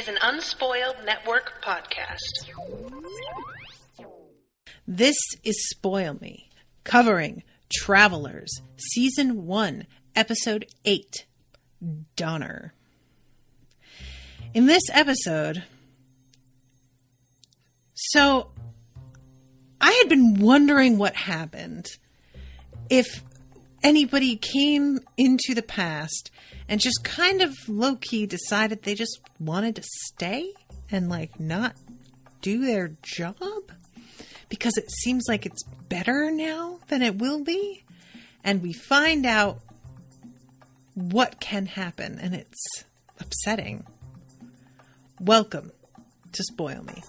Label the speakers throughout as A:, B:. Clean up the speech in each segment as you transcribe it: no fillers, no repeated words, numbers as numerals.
A: an Unspoiled Network podcast.
B: This is Spoil Me, covering Travelers, Season 1, Episode 8, Donner. In this episode, so I had been wondering what happened if anybody came into the past and just kind of low-key decided they just wanted to stay and not do their job because it seems like it's better now than it will be. And we find out what can happen, and it's upsetting. Welcome to Spoil Me.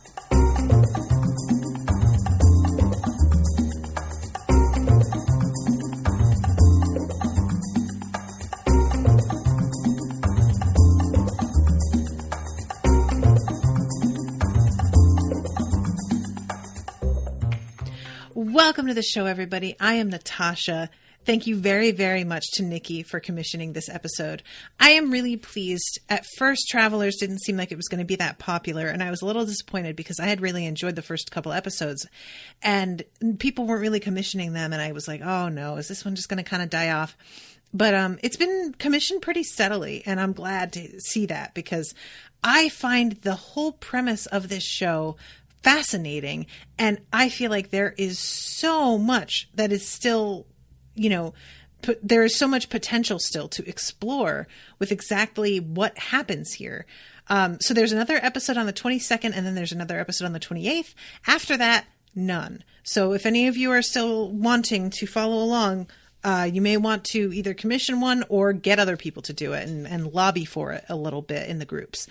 B: Welcome to the show, everybody. I am Natasha. Thank you very, very much to Nikki for commissioning this episode. I am really pleased. At first, Travelers didn't seem like it was going to be that popular, and I was a little disappointed because I had really enjoyed the first couple episodes, and people weren't really commissioning them, and I was like, oh no, is this one just going to kind of die off? But it's been commissioned pretty steadily, and I'm glad to see that because I find the whole premise of this show fascinating, and I feel like there is so much that is still, there is so much potential still to explore with exactly what happens here. So there's another episode on the 22nd, and then there's another episode on the 28th. After that, none. So if any of you are still wanting to follow along, you may want to either commission one or get other people to do it and lobby for it a little bit in the groups.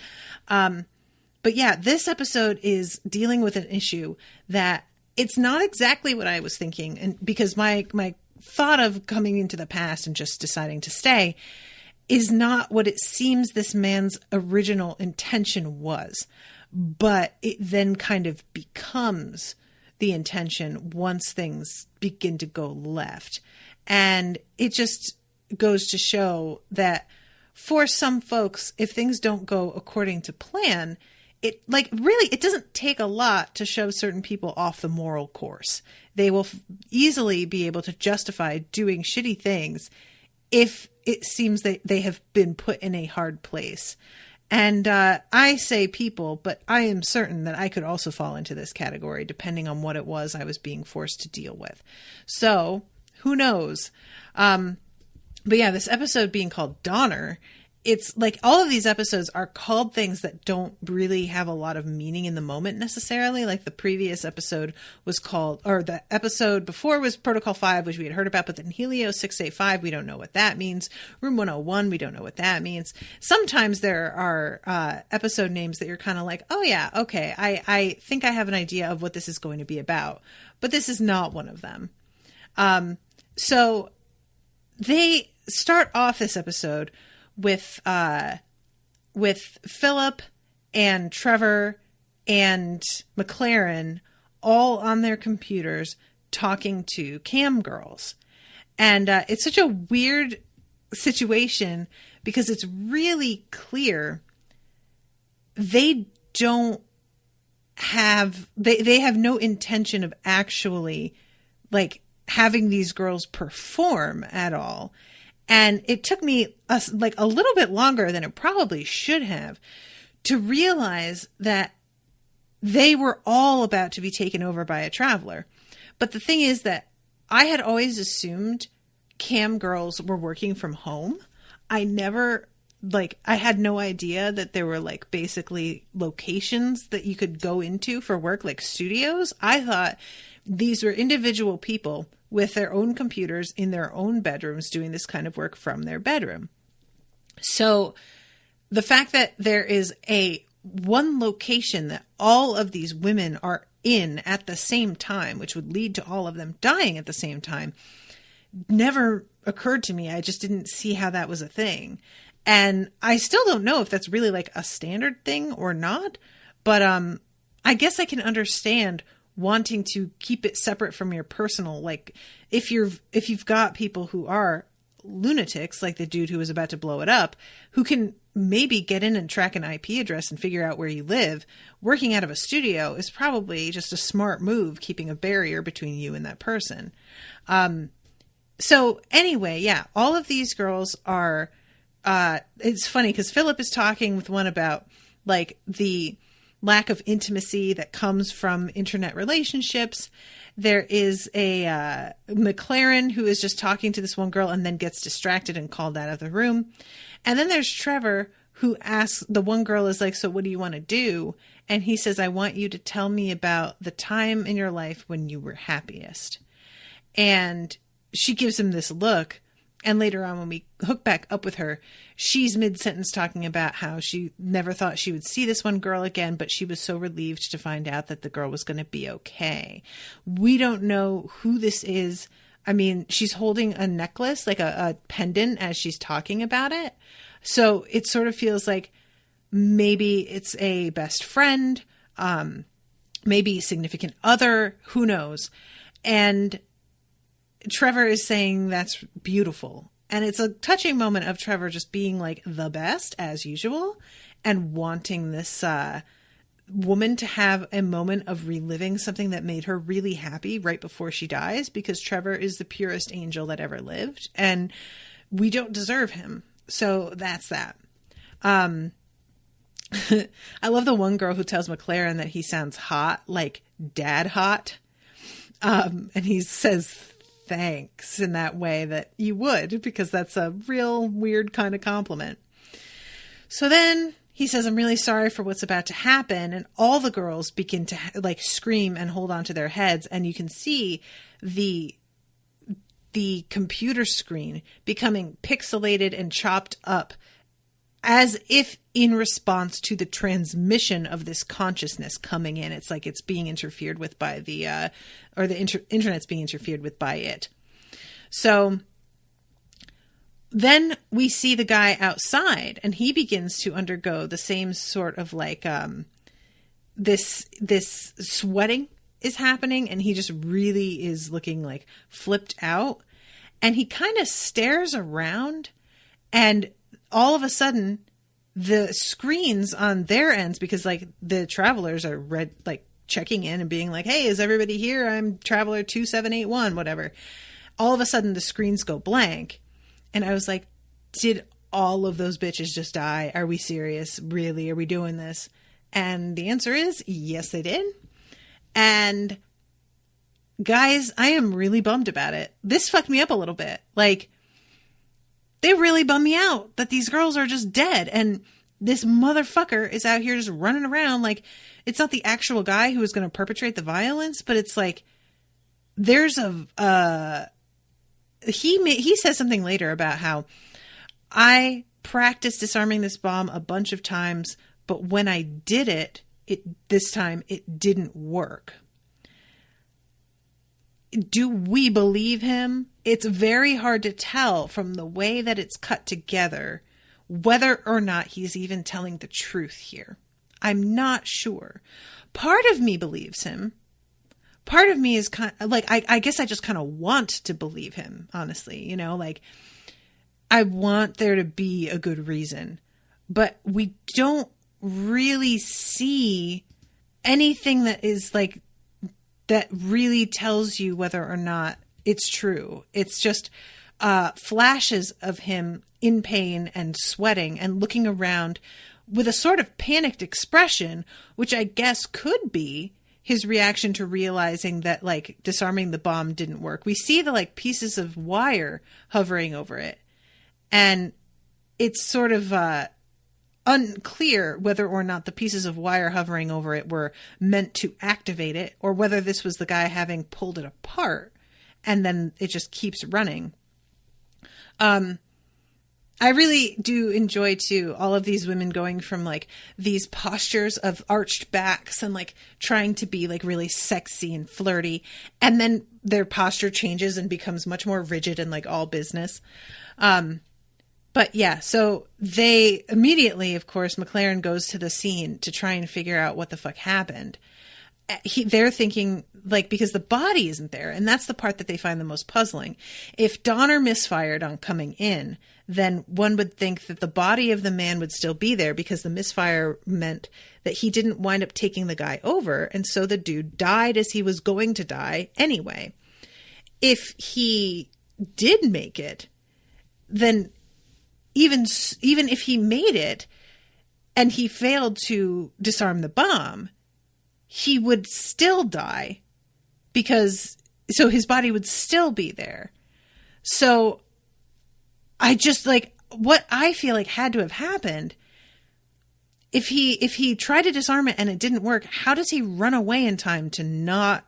B: But yeah, this episode is dealing with an issue that it's not exactly what I was thinking. And because my thought of coming into the past and just deciding to stay is not what it seems this man's original intention was. But it then kind of becomes the intention once things begin to go left. And it just goes to show that for some folks, if things don't go according to plan, it doesn't take a lot to shove certain people off the moral course. They will easily be able to justify doing shitty things if it seems that they have been put in a hard place. And I say people, but I am certain that I could also fall into this category depending on what it was I was being forced to deal with. So who knows? But yeah, this episode being called Donner, it's like all of these episodes are called things that don't really have a lot of meaning in the moment necessarily. Like the previous episode was called, or the episode before was Protocol 5, which we had heard about, but then Helio 685, we don't know what that means. Room 101, we don't know what that means. Sometimes there are episode names that you're kind of like, oh yeah, okay, I think I have an idea of what this is going to be about, but this is not one of them. So they start off this episode with Philip and Trevor and McLaren all on their computers talking to cam girls. And it's such a weird situation because it's really clear they don't have, they have no intention of actually having these girls perform at all. And it took me a little bit longer than it probably should have to realize that they were all about to be taken over by a traveler. But the thing is that I had always assumed cam girls were working from home. I had no idea that there were basically locations that you could go into for work, like studios. I thought these were individual people with their own computers in their own bedrooms doing this kind of work from their bedroom. So the fact that there is one location that all of these women are in at the same time, which would lead to all of them dying at the same time, never occurred to me. I just didn't see how that was a thing. And I still don't know if that's really a standard thing or not. But I guess I can understand wanting to keep it separate from your personal, if you've got people who are lunatics, like the dude who was about to blow it up, who can maybe get in and track an IP address and figure out where you live. Working out of a studio is probably just a smart move, keeping a barrier between you and that person. So anyway, yeah, all of these girls are, it's funny because Philip is talking with one about like the lack of intimacy that comes from internet relationships. There is a McLaren who is just talking to this one girl and then gets distracted and called out of the room. And then there's Trevor who asks, the one girl is like, so what do you want to do? And he says, I want you to tell me about the time in your life when you were happiest. And she gives him this look. And later on, when we hook back up with her, she's mid-sentence talking about how she never thought she would see this one girl again, but she was so relieved to find out that the girl was going to be okay. We don't know who this is. I mean, she's holding a necklace, like a pendant, as she's talking about it. So it sort of feels like maybe it's a best friend, maybe significant other, who knows. And Trevor is saying that's beautiful. And it's a touching moment of Trevor just being like the best as usual and wanting this woman to have a moment of reliving something that made her really happy right before she dies, because Trevor is the purest angel that ever lived and we don't deserve him. So that's that. I love the one girl who tells McLaren that he sounds hot, like dad hot. And he says thanks in that way that you would, because that's a real weird kind of compliment. So then he says, I'm really sorry for what's about to happen. And all the girls begin to like scream and hold on to their heads. And you can see the computer screen becoming pixelated and chopped up as if in response to the transmission of this consciousness coming in. It's like it's being interfered with by the internet's being interfered with by it. So then we see the guy outside and he begins to undergo the same sort of like this sweating is happening, and he just really is looking like flipped out, and he kind of stares around, and all of a sudden the screens on their ends, because like the travelers are checking in and being like, hey, is everybody here? I'm traveler 2781, whatever. All of a sudden the screens go blank. And I was like, did all of those bitches just die? Are we serious? Really? Are we doing this? And the answer is yes, they did. And guys, I am really bummed about it. This fucked me up a little bit. Like, they really bum me out that these girls are just dead. And this motherfucker is out here just running around. Like, it's not the actual guy who is going to perpetrate the violence, but it's like, there's he says something later about how I practiced disarming this bomb a bunch of times, but when I did it, this time it didn't work. Do we believe him? It's very hard to tell from the way that it's cut together whether or not he's even telling the truth here. I'm not sure. Part of me believes him. Part of me is kind of like, I guess I just kind of want to believe him, honestly. You know, like, I want there to be a good reason. But we don't really see anything that is like, that really tells you whether or not it's true. It's just flashes of him in pain and sweating and looking around with a sort of panicked expression, which I guess could be his reaction to realizing that like disarming the bomb didn't work. We see the like pieces of wire hovering over it, and it's sort of unclear whether or not the pieces of wire hovering over it were meant to activate it, or whether this was the guy having pulled it apart and then it just keeps running. I really do enjoy too all of these women going from like these postures of arched backs and like trying to be like really sexy and flirty, and then their posture changes and becomes much more rigid and like all business. But yeah, so they immediately, of course, McLaren goes to the scene to try and figure out what the fuck happened. They're thinking, like, because the body isn't there, and that's the part that they find the most puzzling. If Donner misfired on coming in, then one would think that the body of the man would still be there because the misfire meant that he didn't wind up taking the guy over. And so the dude died as he was going to die anyway. If he did make it, then even if he made it and he failed to disarm the bomb, he would still die so his body would still be there. So I just what I feel like had to have happened, if he tried to disarm it and it didn't work, how does he run away in time to not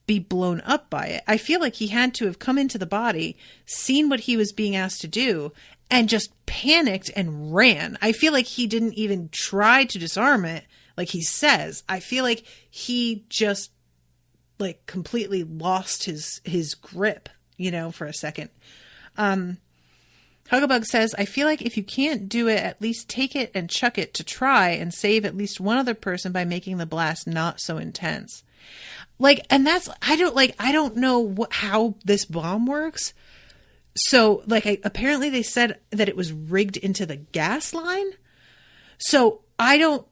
B: be blown up by it? I feel like he had to have come into the body, seen what he was being asked to do, and just panicked and ran. I feel like he didn't even try to disarm it like he says. I feel like he just completely lost his grip, for a second. Huggabug says, I feel like if you can't do it, at least take it and chuck it to try and save at least one other person by making the blast not so intense. And that's, I don't know how this bomb works. So apparently they said that it was rigged into the gas line. So I don't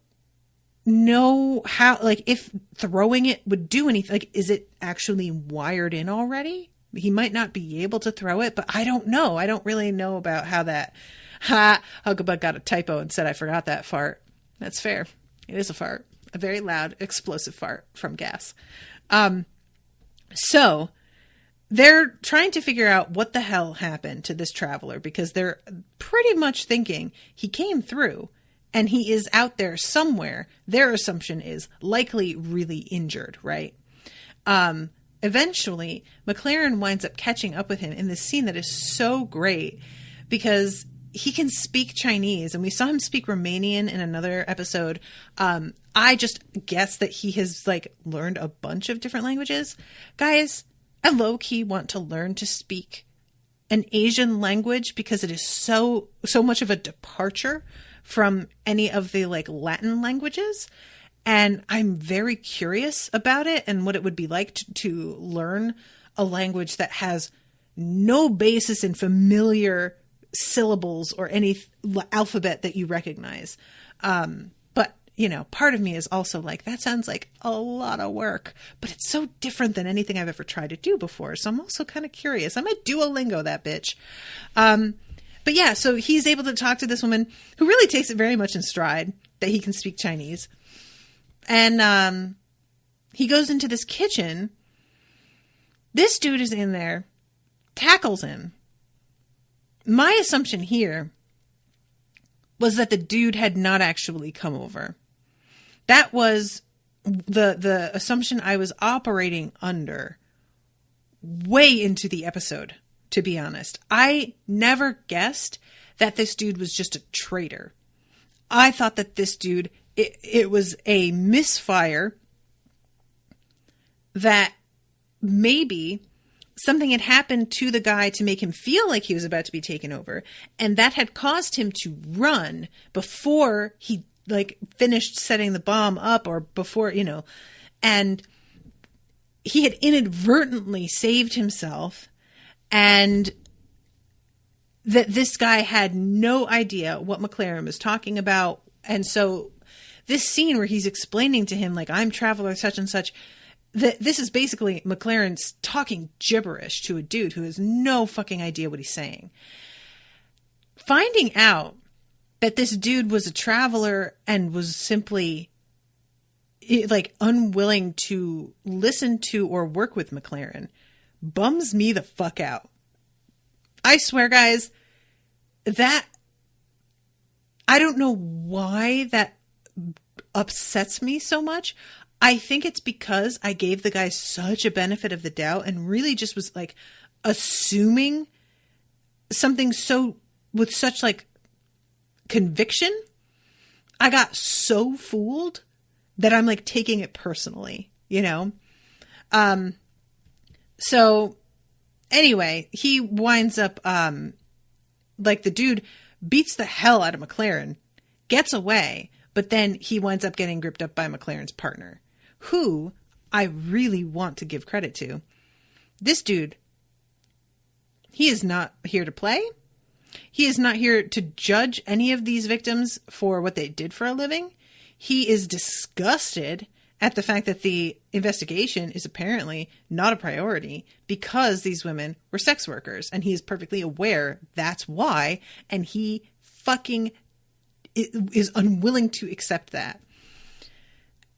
B: know how, if throwing it would do anything. Is it actually wired in already? He might not be able to throw it, but I don't know. I don't really know about how that. Huggabug got a typo and said I forgot that fart. That's fair. It is a fart. A very loud, explosive fart from gas. So they're trying to figure out what the hell happened to this traveler, because they're pretty much thinking he came through and he is out there somewhere. Their assumption is likely really injured, right? Eventually, McLaren winds up catching up with him in this scene that is so great because he can speak Chinese, and we saw him speak Romanian in another episode. I just guess that he has learned a bunch of different languages. Guys, I low-key want to learn to speak an Asian language because it is so much of a departure from any of the Latin languages. And I'm very curious about it and what it would be like to learn a language that has no basis in familiar syllables or any alphabet that you recognize. But, part of me is also that sounds like a lot of work, but it's so different than anything I've ever tried to do before. So I'm also kind of curious. I might Duolingo that bitch. But yeah, so he's able to talk to this woman who really takes it very much in stride that he can speak Chinese. And he goes into this kitchen. This dude is in there, tackles him. My assumption here was that the dude had not actually come over. That was the assumption I was operating under way into the episode, to be honest. I never guessed that this dude was just a traitor. I thought that this dude... It was a misfire that maybe something had happened to the guy to make him feel like he was about to be taken over. And that had caused him to run before he finished setting the bomb up, or before, and he had inadvertently saved himself, and that this guy had no idea what McLaren was talking about. And so this scene where he's explaining to him, I'm traveler such and such, that this is basically McLaren's talking gibberish to a dude who has no fucking idea what he's saying. Finding out that this dude was a traveler and was simply unwilling to listen to or work with McLaren bums me the fuck out. I swear, guys, that I don't know why that upsets me so much. I think it's because I gave the guy such a benefit of the doubt and really just was assuming something with such conviction. I got so fooled that I'm taking it personally, So anyway, he winds up, the dude beats the hell out of McLaren, gets away, but then he winds up getting gripped up by McLaren's partner, who I really want to give credit to. This dude, he is not here to play. He is not here to judge any of these victims for what they did for a living. He is disgusted at the fact that the investigation is apparently not a priority because these women were sex workers. And he is perfectly aware that's why. And he fucking is unwilling to accept that.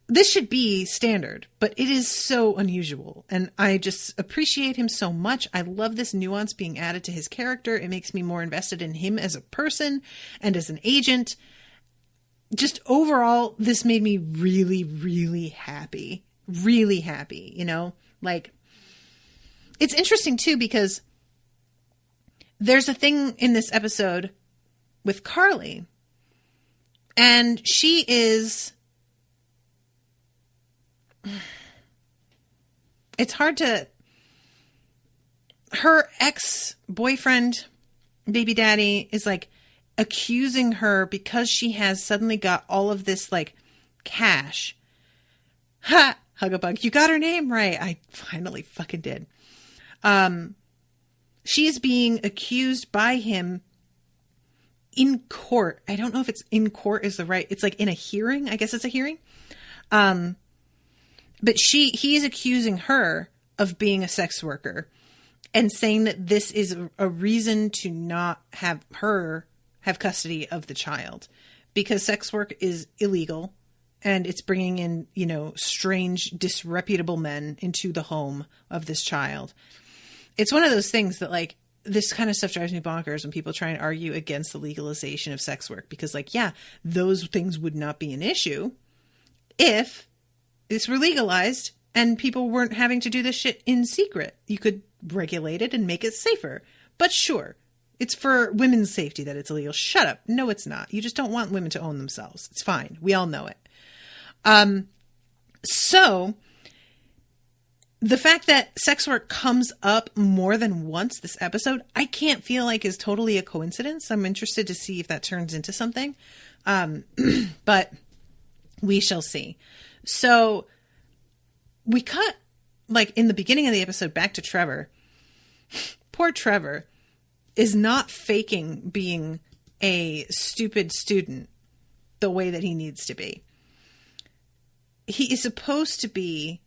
B: This should be standard, but it is so unusual. And I just appreciate him so much. I love this nuance being added to his character. It makes me more invested in him as a person and as an agent. Just overall, this made me really, really happy. Really happy, you know? Like, it's interesting too, because there's a thing in this episode with Carly. And she is... It's hard to... Her ex-boyfriend, baby daddy, is like accusing her because she has suddenly got all of this like cash. Ha! Hugabug, you got her name right. I finally fucking did. She's being accused by him in court. I don't know if it's in court is the right... It's like in a hearing. I guess it's a hearing. But he is accusing her of being a sex worker and saying that this is a reason to not have her have custody of the child because sex work is illegal and it's bringing in, you know, strange, disreputable men into the home of this child. It's one of those things that, like, this kind of stuff drives me bonkers when people try and argue against the legalization of sex work because, like, yeah, those things would not be an issue if this were legalized and people weren't having to do this shit in secret. You could regulate it and make it safer. But sure, it's for women's safety that it's illegal. Shut up. No, it's not. You just don't want women to own themselves. It's fine. We all know it. So the fact that sex work comes up more than once this episode, I can't feel like is totally a coincidence. I'm interested to see if that turns into something. But we shall see. So we cut, like, in the beginning of the episode back to Trevor. Poor Trevor is not faking being a stupid student the way that he needs to be. He is supposed to be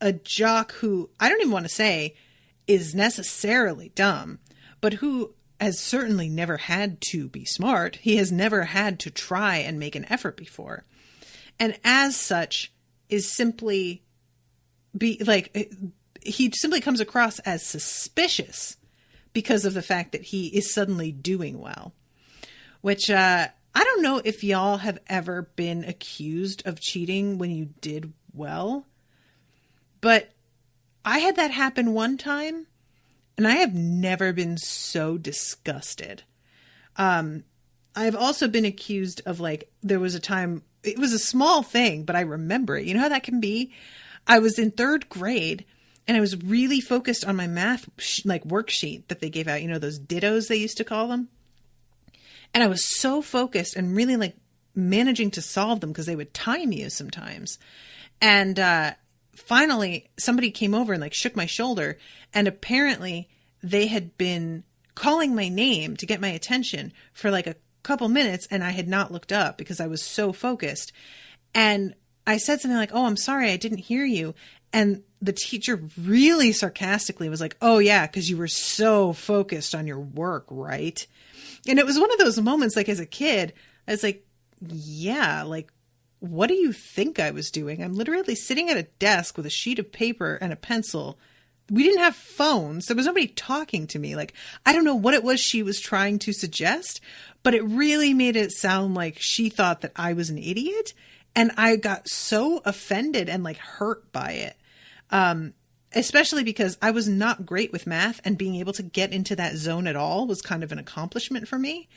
B: a jock who, I don't even want to say is necessarily dumb, but who has certainly never had to be smart. He has never had to try and make an effort before. And as such is simply he simply comes across as suspicious because of the fact that he is suddenly doing well, which, I don't know if y'all have ever been accused of cheating when you did well, but I had that happen one time and I have never been so disgusted. I've also been accused of, like, there was a time, it was a small thing, but I remember it. You know how that can be? I was in 3rd grade and I was really focused on my math, worksheet that they gave out, you know, those dittos they used to call them. And I was so focused and really, like, managing to solve them because they would time you sometimes. And finally, somebody came over and, like, shook my shoulder. And apparently they had been calling my name to get my attention for, like, a couple minutes, and I had not looked up because I was so focused. And I said something like, "Oh, I'm sorry, I didn't hear you." And the teacher really sarcastically was like, "Oh yeah, because you were so focused on your work, right?" And it was one of those moments, like, as a kid, I was like, yeah, like, what do you think I was doing? I'm literally sitting at a desk with a sheet of paper and a pencil. We didn't have phones. There was nobody talking to me. Like, I don't know what it was she was trying to suggest, but it really made it sound like she thought that I was an idiot. And I got so offended and, like, hurt by it. Especially because I was not great with math, and being able to get into that zone at all was kind of an accomplishment for me.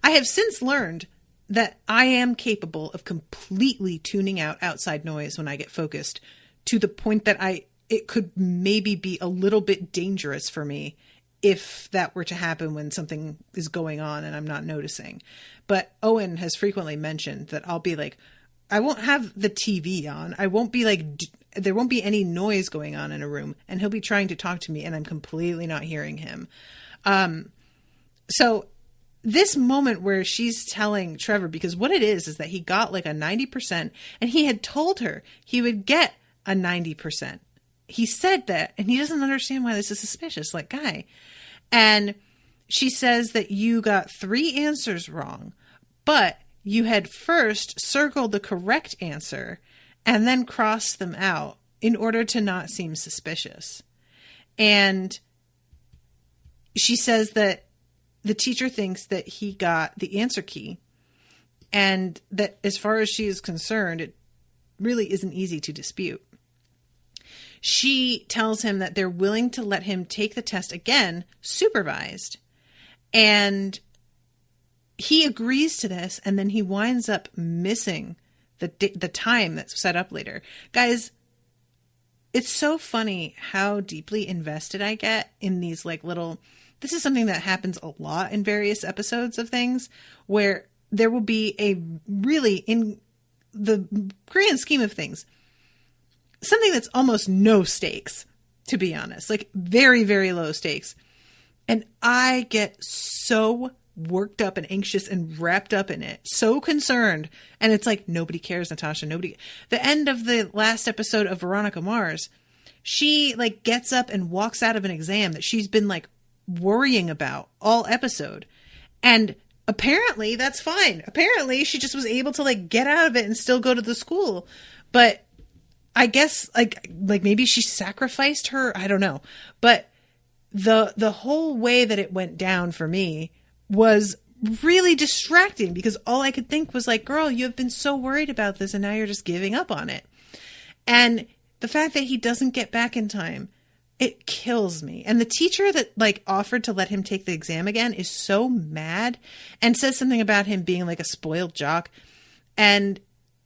B: I have since learned that I am capable of completely tuning out outside noise when I get focused, to the point that it could maybe be a little bit dangerous for me if that were to happen when something is going on and I'm not noticing. But Owen has frequently mentioned that I'll be like, I won't have the TV on. I won't be like, there won't be any noise going on in a room, and he'll be trying to talk to me and I'm completely not hearing him. So this moment where she's telling Trevor, because what it is that he got like a 90% and he had told her he would get a 90%. He said that, and he doesn't understand why this is suspicious, like, guy. And she says that you got 3 answers wrong, but you had first circled the correct answer and then crossed them out in order to not seem suspicious. And she says that the teacher thinks that he got the answer key, and that as far as she is concerned, it really isn't easy to dispute. She tells him that they're willing to let him take the test again, supervised. And he agrees to this, and then he winds up missing the time that's set up later. Guys, it's so funny how deeply invested I get in these like little... This is something that happens a lot in various episodes of things, where there will be a really, in the grand scheme of things, something that's almost no stakes, to be honest, like very, very low stakes. And I get so worked up and anxious and wrapped up in it, so concerned. And it's like, nobody cares, Natasha, nobody. The end of the last episode of Veronica Mars, she like gets up and walks out of an exam that she's been like worrying about all episode. And apparently that's fine. Apparently she just was able to like get out of it and still go to the school. But I guess like maybe she sacrificed her. I don't know. But the whole way that it went down for me was really distracting, because all I could think was like, girl, you have been so worried about this and now you're just giving up on it. And the fact that he doesn't get back in time, it kills me. And the teacher that like offered to let him take the exam again is so mad and says something about him being like a spoiled jock. And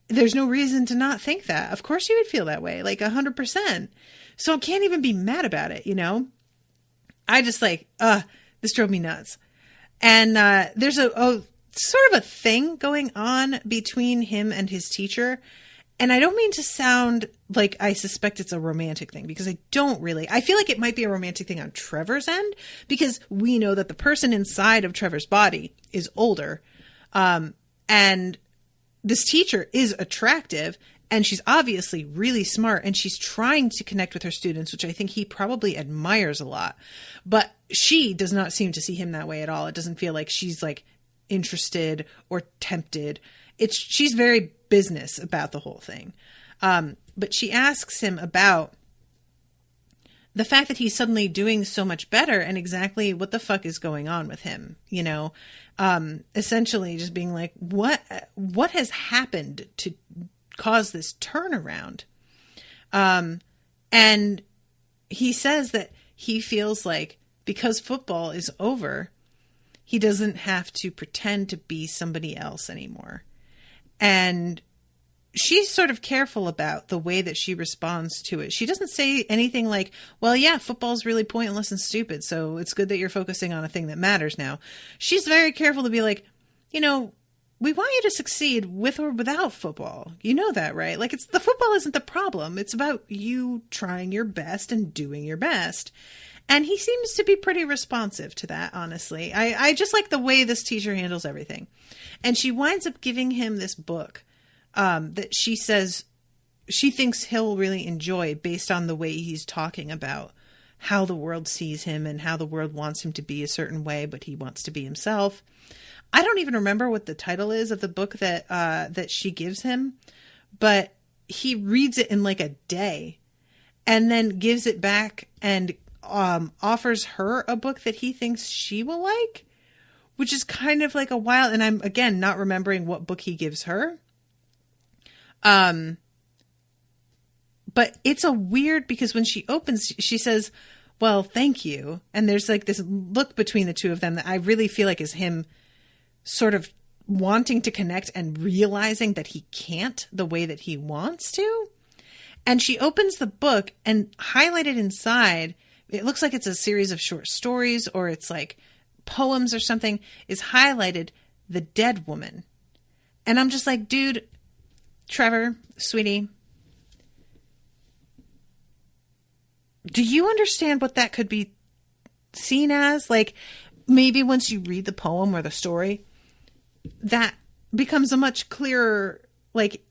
B: there's no reason to not think that. Of course you would feel that way, like 100%. So I can't even be mad about it, you know? I just like, this drove me nuts. And there's a sort of a thing going on between him and his teacher. And I don't mean to sound like I suspect it's a romantic thing, because I don't really. I feel like it might be a romantic thing on Trevor's end, because we know that the person inside of Trevor's body is older. And this teacher is attractive, and she's obviously really smart, and she's trying to connect with her students, which I think he probably admires a lot. But she does not seem to see him that way at all. It doesn't feel like she's like interested or tempted. She's very business about the whole thing. But she asks him about the fact that he's suddenly doing so much better and exactly what the fuck is going on with him, you know, essentially just being like, what has happened to cause this turnaround? And he says that he feels like because football is over, he doesn't have to pretend to be somebody else anymore. And she's sort of careful about the way that she responds to it. She doesn't say anything like, well, yeah, football's really pointless and stupid, so it's good that you're focusing on a thing that matters now. She's very careful to be like, you know, we want you to succeed with or without football. You know that, right? Like, the football isn't the problem. It's about you trying your best and doing your best. And he seems to be pretty responsive to that, honestly. I just like the way this teacher handles everything. And she winds up giving him this book that she says she thinks he'll really enjoy based on the way he's talking about how the world sees him and how the world wants him to be a certain way, but he wants to be himself. I don't even remember what the title is of the book that she gives him, but he reads it in like a day and then gives it back and offers her a book that he thinks she will like, which is kind of like a wild, and I'm again not remembering what book he gives her. But it's a weird, because when she opens, she says, well, thank you. And there's like this look between the two of them that I really feel like is him sort of wanting to connect and realizing that he can't the way that he wants to. And she opens the book, and highlighted inside, it looks like it's a series of short stories or it's like poems or something, is highlighted The Dead Woman. And I'm just like, dude, Trevor, sweetie, do you understand what that could be seen as? Like, maybe once you read the poem or the story, that becomes a much clearer, like,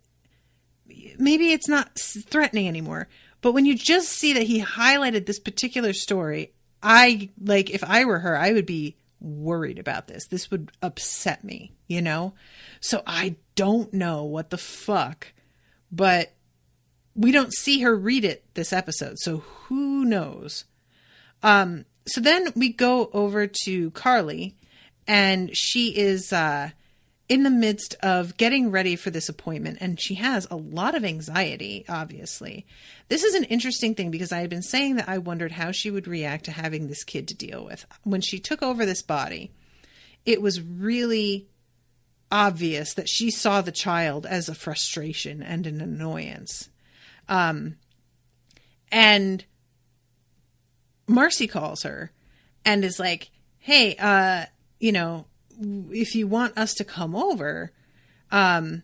B: maybe it's not threatening anymore. But when you just see that he highlighted this particular story, if I were her, I would be worried about this. This would upset me, you know? So I don't know what the fuck, but we don't see her read it this episode. So who knows? So then we go over to Carly, and she is in the midst of getting ready for this appointment, and she has a lot of anxiety, obviously. This is an interesting thing because I had been saying that I wondered how she would react to having this kid to deal with. When she took over this body, it was really obvious that she saw the child as a frustration and an annoyance. And Marcy calls her and is like, hey, if you want us to come over, and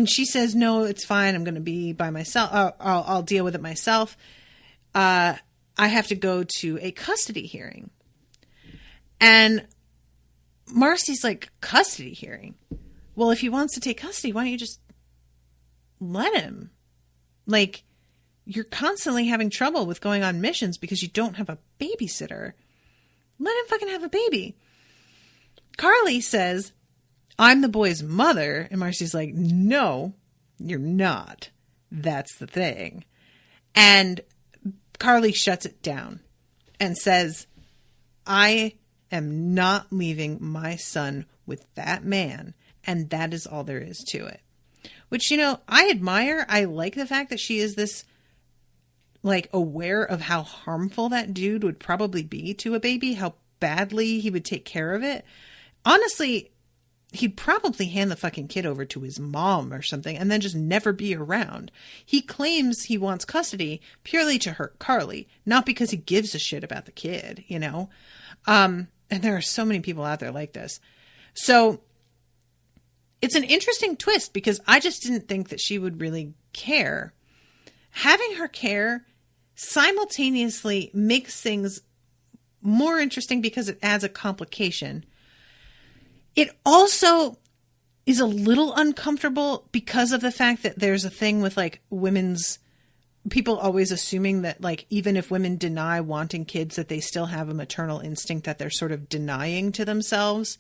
B: she says, no, it's fine. I'm going to be by myself. I'll deal with it myself. I have to go to a custody hearing. And Marcy's like, custody hearing? Well, if he wants to take custody, why don't you just let him? Like, you're constantly having trouble with going on missions because you don't have a babysitter. Let him fucking have a baby. Carly says, I'm the boy's mother. And Marcy's like, no, you're not. That's the thing. And Carly shuts it down and says, I am not leaving my son with that man. And that is all there is to it. Which, I admire. I like the fact that she is this, like, aware of how harmful that dude would probably be to a baby, how badly he would take care of it. Honestly, he'd probably hand the fucking kid over to his mom or something and then just never be around. He claims he wants custody purely to hurt Carly, not because he gives a shit about the kid, And there are so many people out there like this. So it's an interesting twist because I just didn't think that she would really care. Having her care simultaneously makes things more interesting because it adds a complication. It also is a little uncomfortable because of the fact that there's a thing with, like, people always assuming that, like, even if women deny wanting kids, that they still have a maternal instinct that they're sort of denying to themselves.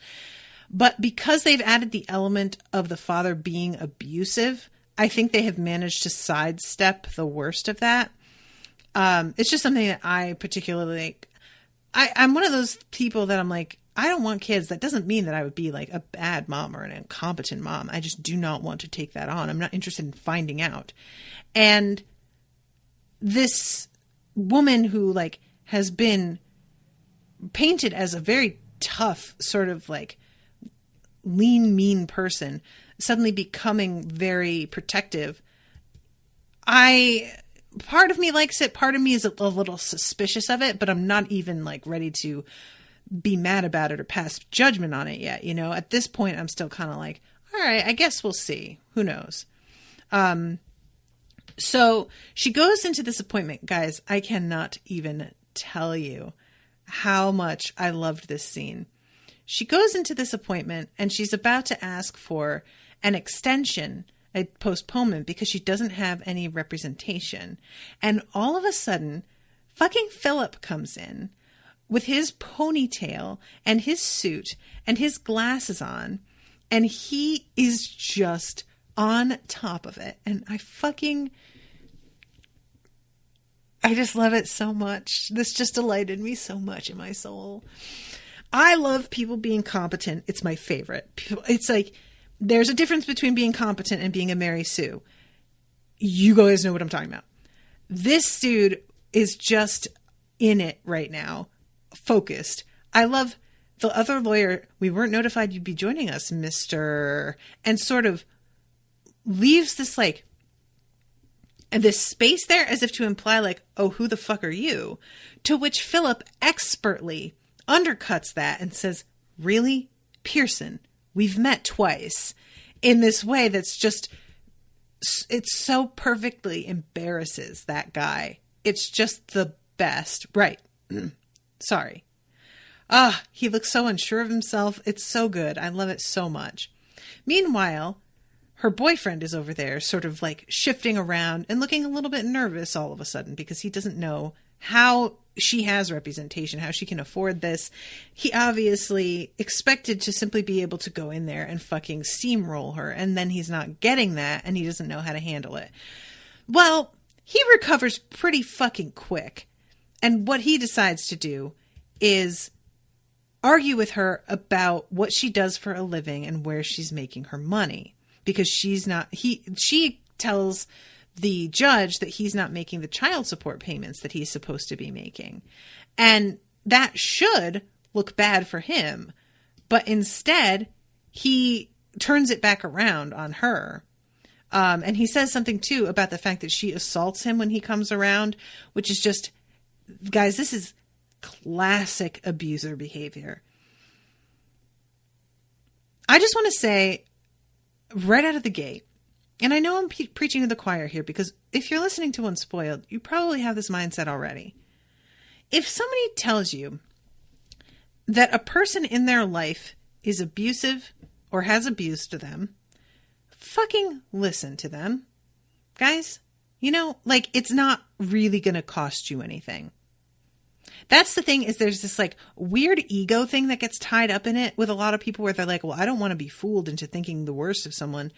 B: But because they've added the element of the father being abusive, I think they have managed to sidestep the worst of that. It's just something that I particularly like. I'm one of those people that I'm like, I don't want kids. That doesn't mean that I would be like a bad mom or an incompetent mom. I just do not want to take that on. I'm not interested in finding out. And this woman who, like, has been painted as a very tough, sort of like lean, mean person, suddenly becoming very protective. Part of me likes it. Part of me is a little suspicious of it, but I'm not even, like, ready to be mad about it or pass judgment on it yet. At this point, I'm still kind of like, all right, I guess we'll see. Who knows? So she goes into this appointment. Guys, I cannot even tell you how much I loved this scene. She goes into this appointment and she's about to ask for an extension, a postponement, because she doesn't have any representation. And all of a sudden, fucking Philip comes in with his ponytail and his suit and his glasses on, and he is just on top of it. And I just love it so much. This just delighted me so much in my soul. I love people being competent. It's my favorite. It's like, there's a difference between being competent and being a Mary Sue. You guys know what I'm talking about. This dude is just in it right now. Focused. I love the other lawyer. We weren't notified you'd be joining us, Mr. And sort of leaves this, like, this space there as if to imply, like, oh, who the fuck are you? To which Philip expertly undercuts that and says, really? Pearson, we've met twice, in this way that's just, it so perfectly embarrasses that guy. It's just the best. Right. Sorry. He looks so unsure of himself. It's so good. I love it so much. Meanwhile, her boyfriend is over there sort of like shifting around and looking a little bit nervous all of a sudden because he doesn't know how she has representation, how she can afford this. He obviously expected to simply be able to go in there and fucking steamroll her, and then he's not getting that, and he doesn't know how to handle it. Well, he recovers pretty fucking quick, and what he decides to do is argue with her about what she does for a living and where she's making her money, because she tells the judge that he's not making the child support payments that he's supposed to be making. And that should look bad for him. But instead, he turns it back around on her. And he says something, too, about the fact that she assaults him when he comes around, which is just, guys, this is classic abuser behavior. I just want to say, right out of the gate, and I know I'm preaching to the choir here because if you're listening to Unspoiled, you probably have this mindset already. If somebody tells you that a person in their life is abusive or has abused them, fucking listen to them. Guys, it's not really going to cost you anything. That's the thing, is there's this like weird ego thing that gets tied up in it with a lot of people where they're like, well, I don't want to be fooled into thinking the worst of someone.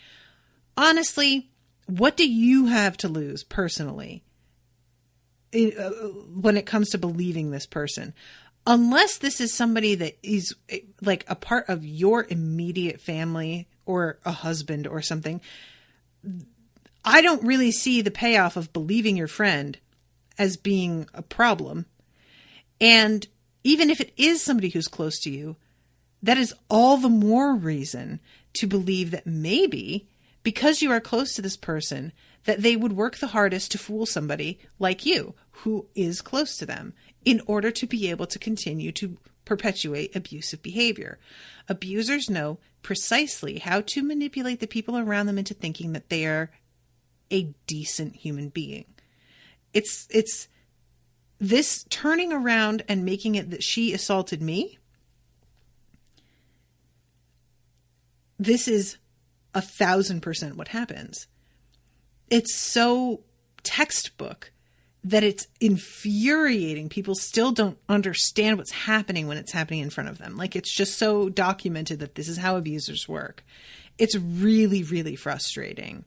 B: Honestly, what do you have to lose personally when it comes to believing this person? Unless this is somebody that is like a part of your immediate family or a husband or something, I don't really see the payoff of believing your friend as being a problem. And even if it is somebody who's close to you, that is all the more reason to believe that maybe because you are close to this person, that they would work the hardest to fool somebody like you who is close to them in order to be able to continue to perpetuate abusive behavior. Abusers know precisely how to manipulate the people around them into thinking that they are a decent human being. It's this turning around and making it that she assaulted me. This is 1,000% what happens. It's so textbook that it's infuriating. People still don't understand what's happening when it's happening in front of them. Like, it's just so documented that this is how abusers work. It's really, really frustrating.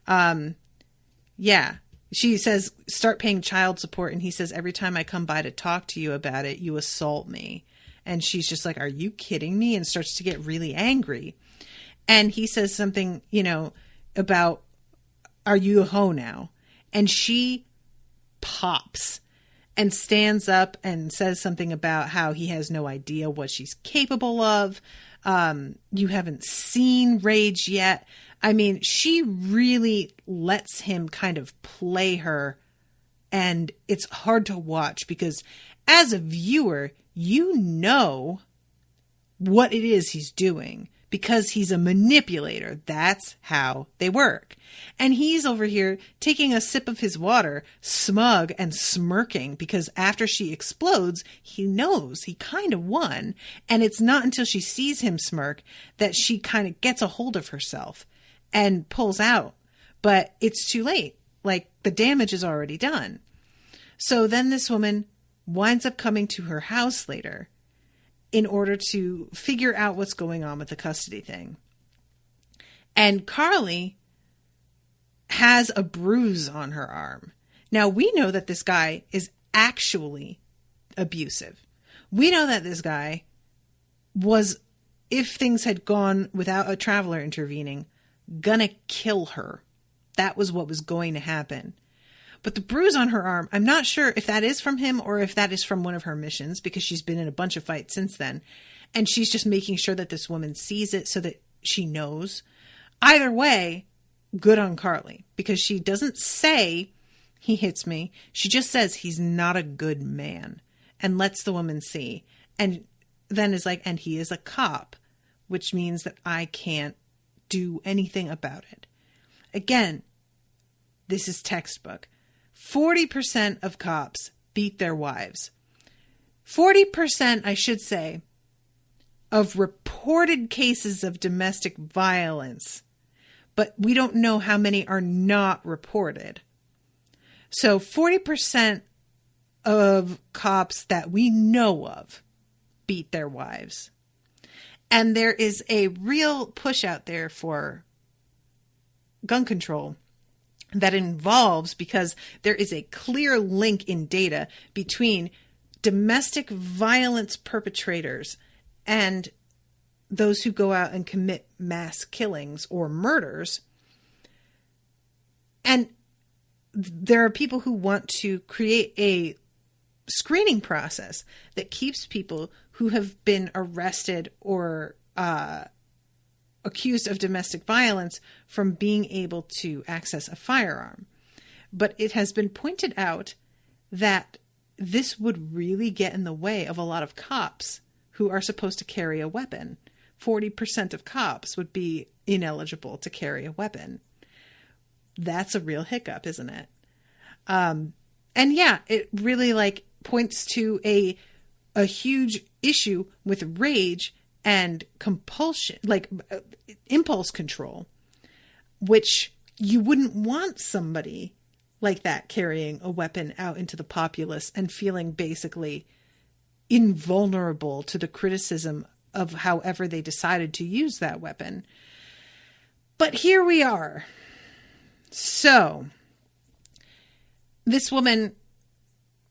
B: Yeah. She says, start paying child support. And he says, every time I come by to talk to you about it, you assault me. And she's just like, are you kidding me? And starts to get really angry. And he says something, about, are you a hoe now? And she pops and stands up and says something about how he has no idea what she's capable of. You haven't seen rage yet. I mean, she really lets him kind of play her. And it's hard to watch because as a viewer, you know what it is he's doing. Because he's a manipulator. That's how they work. And he's over here taking a sip of his water, smug and smirking, because after she explodes, he knows he kind of won. And it's not until she sees him smirk that she kind of gets a hold of herself and pulls out. But it's too late. Like, the damage is already done. So then this woman winds up coming to her house later in order to figure out what's going on with the custody thing. And Carly has a bruise on her arm. Now, we know that this guy is actually abusive. We know that this guy was, if things had gone without a traveler intervening, gonna kill her. That was what was going to happen. But the bruise on her arm, I'm not sure if that is from him or if that is from one of her missions, because she's been in a bunch of fights since then. And she's just making sure that this woman sees it so that she knows. Either way, good on Carly, because she doesn't say he hits me. She just says he's not a good man and lets the woman see. And then is like, and he is a cop, which means that I can't do anything about it. Again, this is textbook. 40% of cops beat their wives. 40%, I should say, of reported cases of domestic violence, but we don't know how many are not reported. So 40% of cops that we know of beat their wives. And there is a real push out there for gun control that involves, because there is a clear link in data between domestic violence perpetrators and those who go out and commit mass killings or murders. And there are people who want to create a screening process that keeps people who have been arrested or accused of domestic violence from being able to access a firearm. But it has been pointed out that this would really get in the way of a lot of cops who are supposed to carry a weapon. 40% of cops would be ineligible to carry a weapon. That's a real hiccup, isn't it? And yeah, it really points to a huge issue with rage and compulsion, impulse control, which you wouldn't want somebody like that carrying a weapon out into the populace and feeling basically invulnerable to the criticism of however they decided to use that weapon. But here we are. So this woman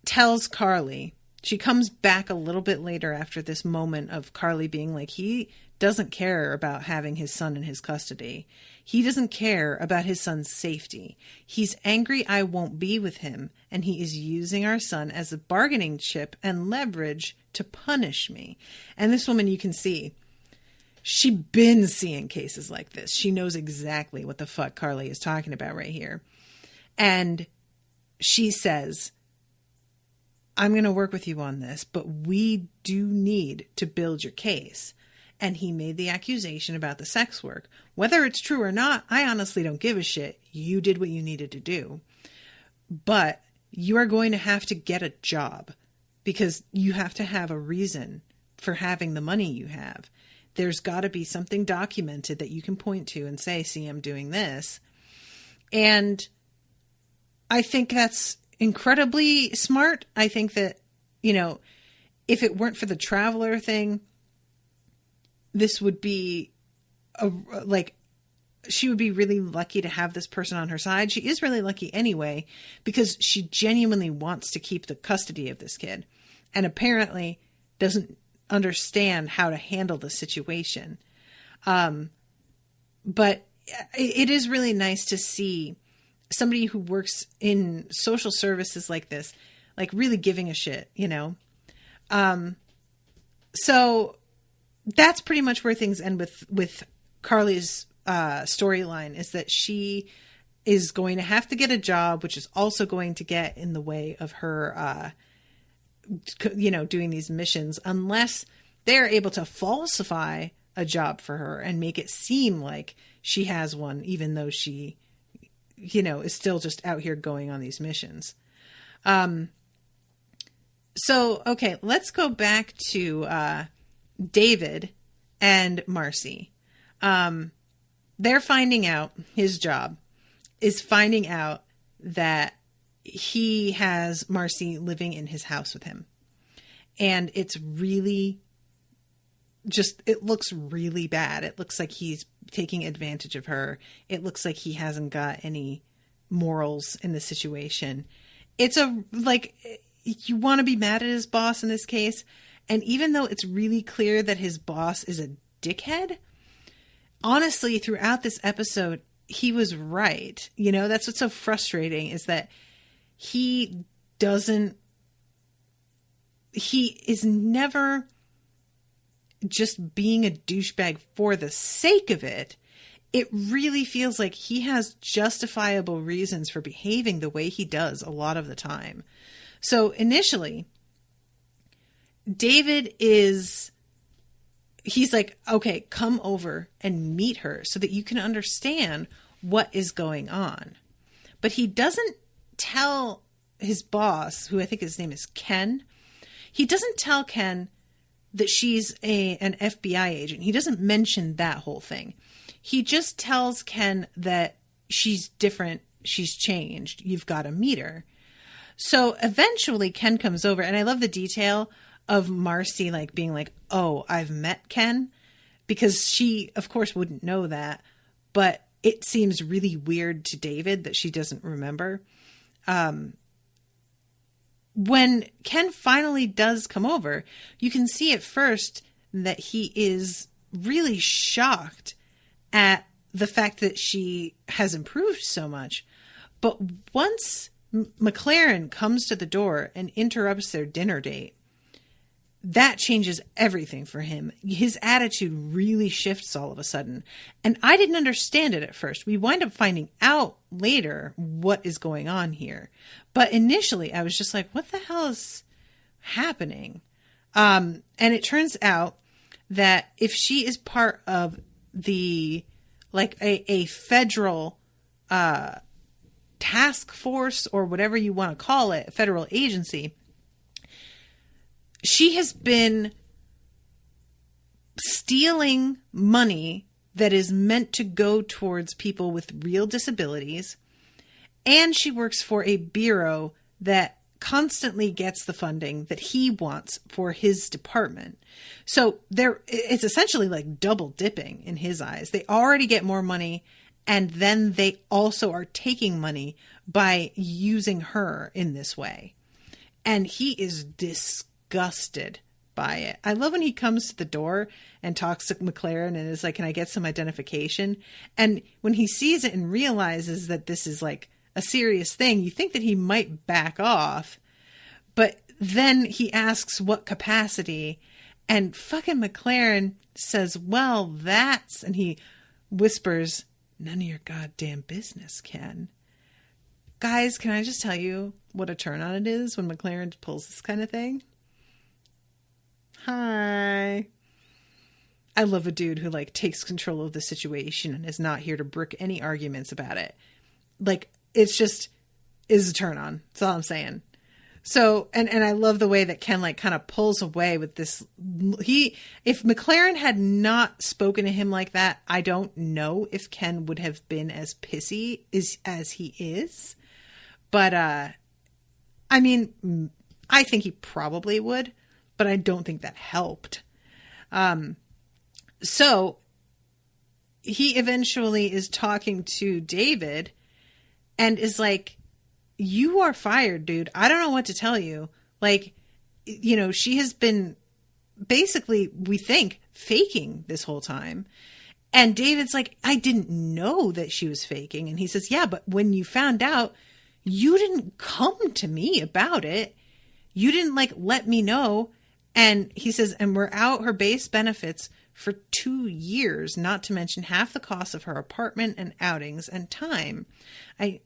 B: tells Carly, she comes back a little bit later after this moment of Carly being like, he doesn't care about having his son in his custody. He doesn't care about his son's safety. He's angry I won't be with him, and he is using our son as a bargaining chip and leverage to punish me. And this woman, you can see, she been seeing cases like this. She knows exactly what the fuck Carly is talking about right here. And she says, I'm going to work with you on this, but we do need to build your case. And he made the accusation about the sex work. Whether it's true or not, I honestly don't give a shit. You did what you needed to do. But you are going to have to get a job because you have to have a reason for having the money you have. There's got to be something documented that you can point to and say, see, I'm doing this. And I think that's incredibly smart. I think that, if it weren't for the traveler thing, this would be she would be really lucky to have this person on her side. She is really lucky anyway, because she genuinely wants to keep the custody of this kid and apparently doesn't understand how to handle the situation. But it is really nice to see somebody who works in social services like this, really giving a shit, So that's pretty much where things end with Carly's storyline, is that she is going to have to get a job, which is also going to get in the way of her, doing these missions, unless they're able to falsify a job for her and make it seem like she has one, even though she, is still just out here going on these missions. So, okay, let's go back to David and Marcy. They're finding out, his job is finding out that he has Marcy living in his house with him. And it's really it looks really bad. It looks like he's taking advantage of her. It looks like he hasn't got any morals in the situation. It's you want to be mad at his boss in this case. And even though it's really clear that his boss is a dickhead, honestly, throughout this episode, he was right. That's what's so frustrating, is that he is never just being a douchebag for the sake of it. It really feels like he has justifiable reasons for behaving the way he does a lot of the time. So initially, David he's like, okay, come over and meet her so that you can understand what is going on. But he doesn't tell his boss, who I think his name is Ken, he doesn't tell Ken that she's an FBI agent. He doesn't mention that whole thing. He just tells Ken that she's different. She's changed. You've got to meet her. So eventually Ken comes over, and I love the detail of Marcy like being like, oh, I've met Ken, because she of course wouldn't know that, but it seems really weird to David that she doesn't remember. When Ken finally does come over, you can see at first that he is really shocked at the fact that she has improved so much. But once McLaren comes to the door and interrupts their dinner date, that changes everything for him. His attitude really shifts all of a sudden. And I didn't understand it at first. We wind up finding out later what is going on here. But initially I was just like, what the hell is happening? And it turns out that if she is part of the, like a federal, task force or whatever you want to call it, federal agency, she has been stealing money that is meant to go towards people with real disabilities. And she works for a bureau that constantly gets the funding that he wants for his department. So it's essentially like double dipping in his eyes. They already get more money, and then they also are taking money by using her in this way. And he is disgusted by it. I love when he comes to the door and talks to McLaren and is like, can I get some identification? And when he sees it and realizes that this is like a serious thing, you think that he might back off. But then he asks what capacity, and fucking McLaren says, well, that's, and he whispers, none of your goddamn business, Ken. Guys, can I just tell you what a turn on it is when McLaren pulls this kind of thing? Hi. I love a dude who like takes control of the situation and is not here to brook any arguments about it. Like, it's just is a turn on. That's all I'm saying. So, and I love the way that Ken like kind of pulls away with this. If McLaren had not spoken to him like that, I don't know if Ken would have been as pissy as he is. But, I mean, I think he probably would, but I don't think that helped. So he eventually is talking to David and is like, you are fired, dude. I don't know what to tell you. Like, you know, she has been basically, we think, faking this whole time. And David's like, I didn't know that she was faking. And he says, yeah, but when you found out, you didn't come to me about it. You didn't like let me know. And he says, and we're out her base benefits for 2 years, not to mention half the cost of her apartment and outings and time. I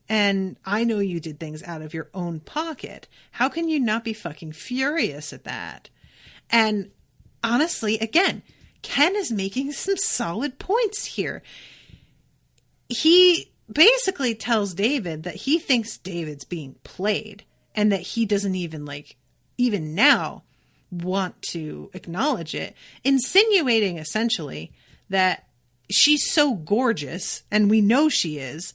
B: know you did things out of your own pocket. How can you not be fucking furious at that? And honestly, again, Ken is making some solid points here. He basically tells David that he thinks David's being played and that he doesn't even now want to acknowledge it, insinuating essentially that she's so gorgeous, and we know she is,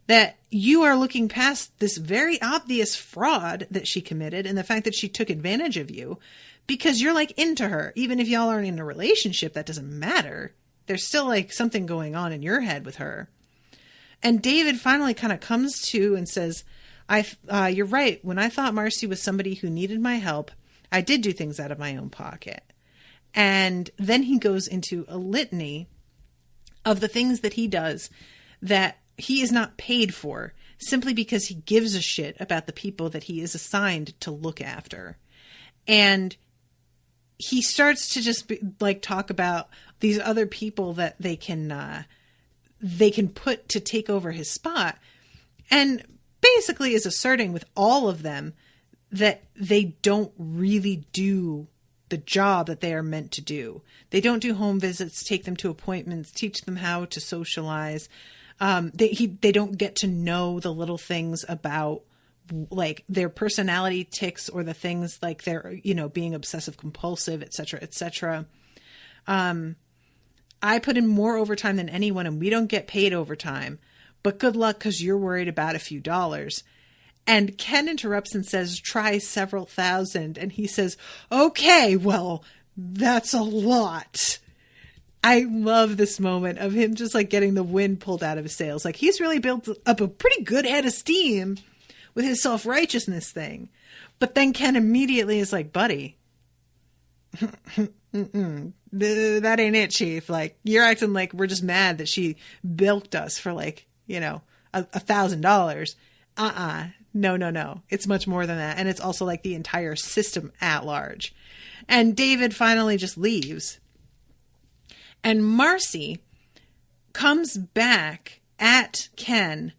B: that you are looking past this very obvious fraud that she committed and the fact that she took advantage of you because you're like into her. Even if y'all aren't in a relationship, that doesn't matter. There's still like something going on in your head with her. And David finally kind of comes to and says, you're right. When I thought Marcy was somebody who needed my help, I did do things out of my own pocket. And then he goes into a litany of the things that he does that he is not paid for simply because he gives a shit about the people that he is assigned to look after. And he starts to just talk about these other people that they can put to take over his spot. And basically is asserting with all of them that they don't really do the job that they are meant to do. They don't do home visits, take them to appointments, teach them how to socialize. They don't get to know the little things about like their personality tics or the things like they're, you know, being obsessive compulsive, et cetera, et cetera. I put in more overtime than anyone and we don't get paid overtime, but good luck because you're worried about a few dollars. And Ken interrupts and says, try several thousand. And he says, okay, well, that's a lot. I love this moment of him just like getting the wind pulled out of his sails. Like he's really built up a pretty good head of steam with his self-righteousness thing. But then Ken immediately is like, buddy, that ain't it, Chief. Like you're acting like we're just mad that she bilked us for like, you know, $1,000. No. It's much more than that. And it's also like the entire system at large. And David finally just leaves. And Marcy comes back at Ken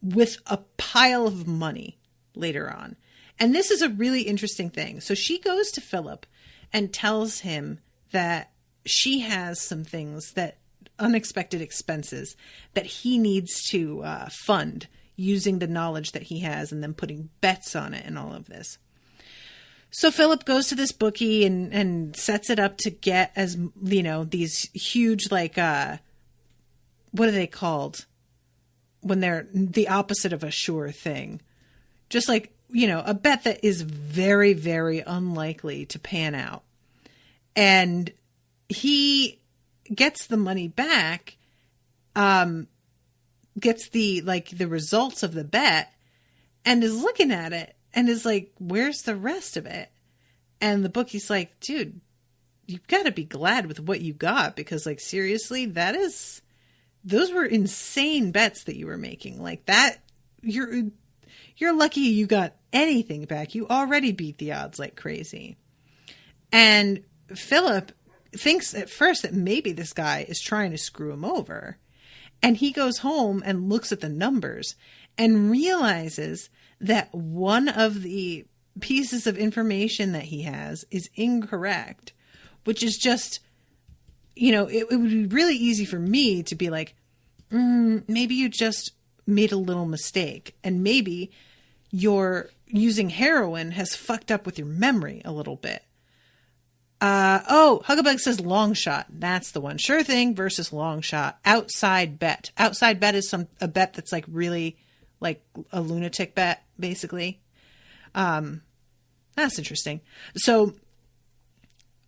B: with a pile of money later on. And this is a really interesting thing. So she goes to Philip and tells him that she has some things, that unexpected expenses that he needs to fund using the knowledge that he has and then putting bets on it and all of this. So Philip goes to this bookie and sets it up to get, as you know, these huge, like, what are they called when they're the opposite of a sure thing? Just like, you know, a bet that is very, very unlikely to pan out. And he gets the money back, gets the results of the bet and is looking at it and is like, where's the rest of it? And the bookie's like, dude, you've got to be glad with what you got because like, seriously, those were insane bets that you were making like that. You're lucky you got anything back. You already beat the odds like crazy. And Philip thinks at first that maybe this guy is trying to screw him over. And he goes home and looks at the numbers and realizes that one of the pieces of information that he has is incorrect, which is just, you know, it would be really easy for me to be like, maybe you just made a little mistake. And maybe your using heroin has fucked up with your memory a little bit. Huckleberry says long shot. That's the one. Sure thing versus long shot. Outside bet. Outside bet is a bet that's like really like a lunatic bet, basically. That's interesting. So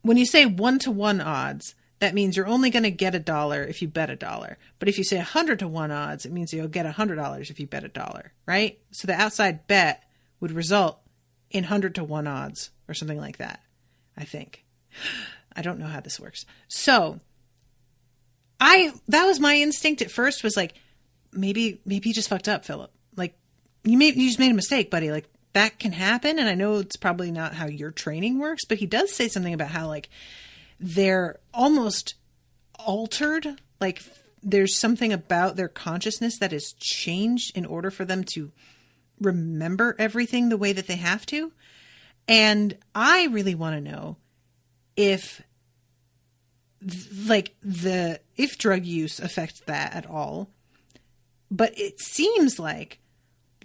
B: when you say 1-to-1 odds, that means you're only going to get $1 if you bet $1. But if you say 100-to-1 odds, it means you'll get $100 if you bet $1, right? So the outside bet would result in 100-to-1 odds or something like that, I think. I don't know how this works. So that was my instinct at first, was like, maybe you just fucked up, Philip. Like you just made a mistake, buddy. Like that can happen. And I know it's probably not how your training works, but he does say something about how like they're almost altered. Like there's something about their consciousness that is changed in order for them to remember everything the way that they have to. And I really want to know if drug use affects that at all. But it seems like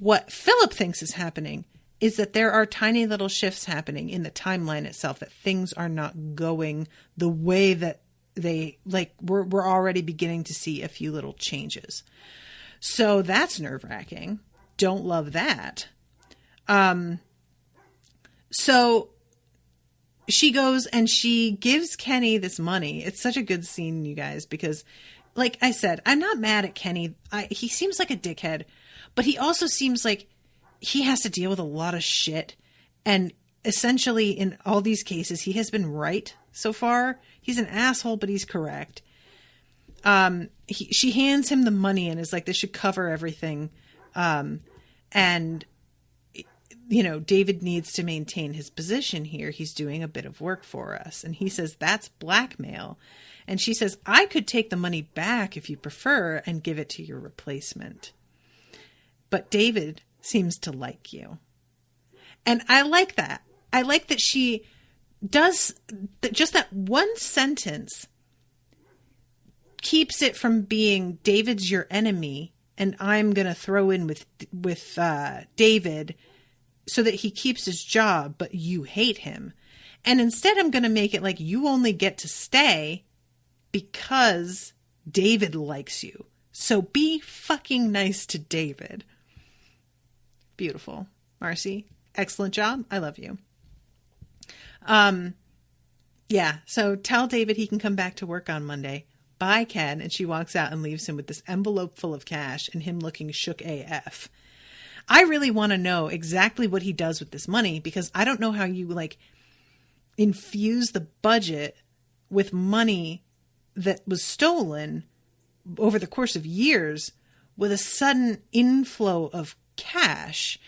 B: what Philip thinks is happening is that there are tiny little shifts happening in the timeline itself, that things are not going the way that they like. We're already beginning to see a few little changes. So that's nerve-wracking. Don't love that. So she goes and she gives Kenny this money. It's such a good scene, you guys, because like I said, I'm not mad at Kenny. He seems like a dickhead, but he also seems like he has to deal with a lot of shit. And essentially in all these cases, he has been right so far. He's an asshole, but he's correct. She hands him the money and is like, this should cover everything. And you know, David needs to maintain his position here. He's doing a bit of work for us. And he says, that's blackmail. And she says, I could take the money back if you prefer and give it to your replacement. But David seems to like you. And I like that. I like that she does just that one sentence keeps it from being David's your enemy and I'm going to throw in with David so that he keeps his job, but you hate him. And instead, I'm going to make it like you only get to stay because David likes you. So be fucking nice to David. Beautiful. Marcy, excellent job. I love you. Yeah, so tell David he can come back to work on Monday. Bye, Ken. And she walks out and leaves him with this envelope full of cash and him looking shook AF. I really want to know exactly what he does with this money, because I don't know how you like infuse the budget with money that was stolen over the course of years with a sudden inflow of cash.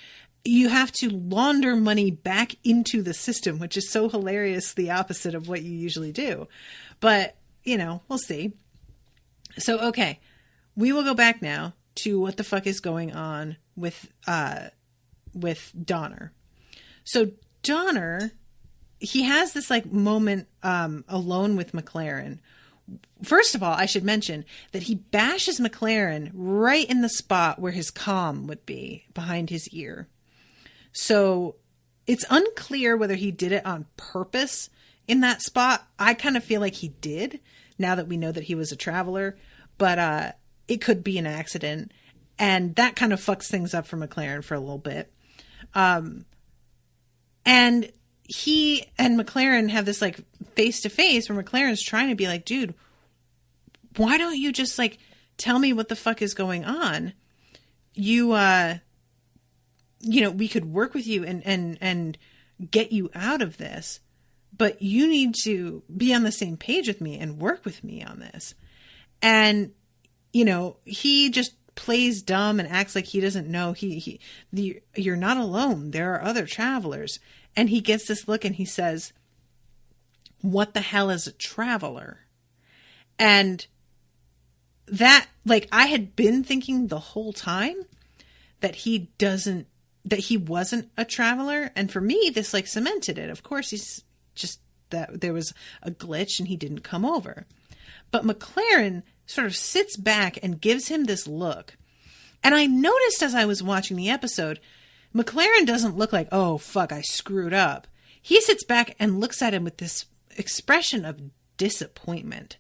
B: You have to launder money back into the system, which is so hilarious, the opposite of what you usually do. But, you know, we'll see. So, okay, we will go back now to what the fuck is going on with Donner. So Donner, he has this like moment alone with McLaren. First of all, I should mention that he bashes McLaren right in the spot where his comm would be, behind his ear. So it's unclear whether he did it on purpose in that spot. I kind of feel like he did, now that we know that he was a traveler, but it could be an accident. And that kind of fucks things up for McLaren for a little bit. And he and McLaren have this like face to face where McLaren's trying to be like, dude, why don't you just like tell me what the fuck is going on? You know, we could work with you and get you out of this, but you need to be on the same page with me and work with me on this. And, you know, he just plays dumb and acts like he doesn't know. You're not alone. There are other travelers. And he gets this look and he says, what the hell is a traveler? And that, like, I had been thinking the whole time that he wasn't a traveler. And for me, this like cemented it. Of course, he's just that there was a glitch and he didn't come over. But McLaren sort of sits back and gives him this look. And I noticed as I was watching the episode, McLaren doesn't look like, oh, fuck, I screwed up. He sits back and looks at him with this expression of disappointment.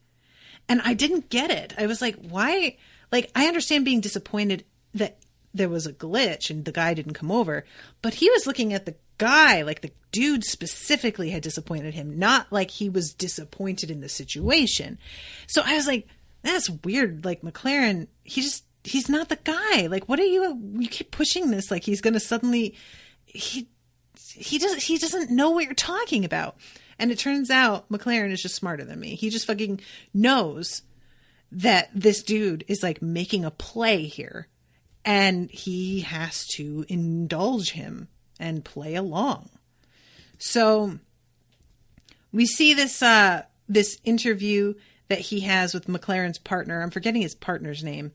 B: And I didn't get it. I was like, why? Like, I understand being disappointed that there was a glitch and the guy didn't come over, but he was looking at the guy, like the dude specifically had disappointed him, not like he was disappointed in the situation. So I was like, that's weird. Like McLaren, he's not the guy. Like, what are you keep pushing this? Like he's going to suddenly, he doesn't know what you're talking about. And it turns out McLaren is just smarter than me. He just fucking knows that this dude is like making a play here. And he has to indulge him and play along. So we see this interview that he has with McLaren's partner. I'm forgetting his partner's name.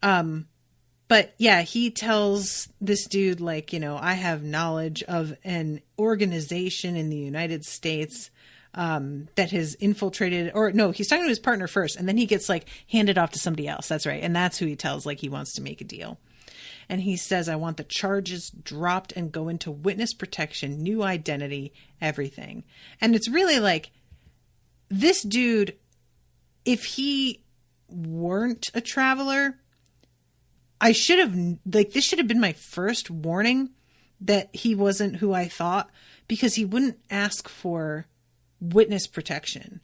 B: But yeah, he tells this dude, like, you know, I have knowledge of an organization in the United States that has infiltrated, or no, he's talking to his partner first, and then he gets like handed off to somebody else. That's right. And that's who he tells, like, he wants to make a deal. And he says, I want the charges dropped and go into witness protection, new identity, everything. And it's really like, this dude, if he weren't a traveler, I should have, like, this should have been my first warning that he wasn't who I thought, because he wouldn't ask for witness protection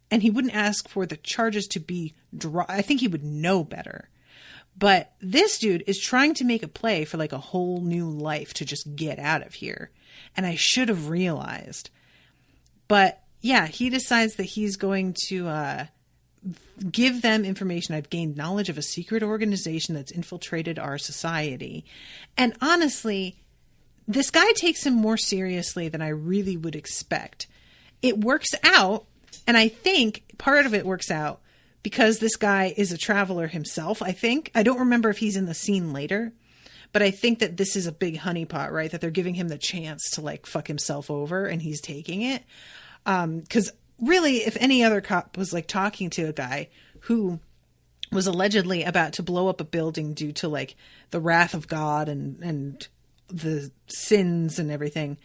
B: and he wouldn't ask for the charges to be dropped. I think he would know better. But this dude is trying to make a play for like a whole new life to just get out of here. And I should have realized. But yeah, he decides that he's going to give them information. I've gained knowledge of a secret organization that's infiltrated our society. And honestly, this guy takes him more seriously than I really would expect. It works out. And I think part of it works out because this guy is a traveler himself, I think. I don't remember if he's in the scene later, but I think that this is a big honeypot, right? That they're giving him the chance to like fuck himself over and he's taking it. Because really, if any other cop was like talking to a guy who was allegedly about to blow up a building due to like the wrath of God and the sins and everything,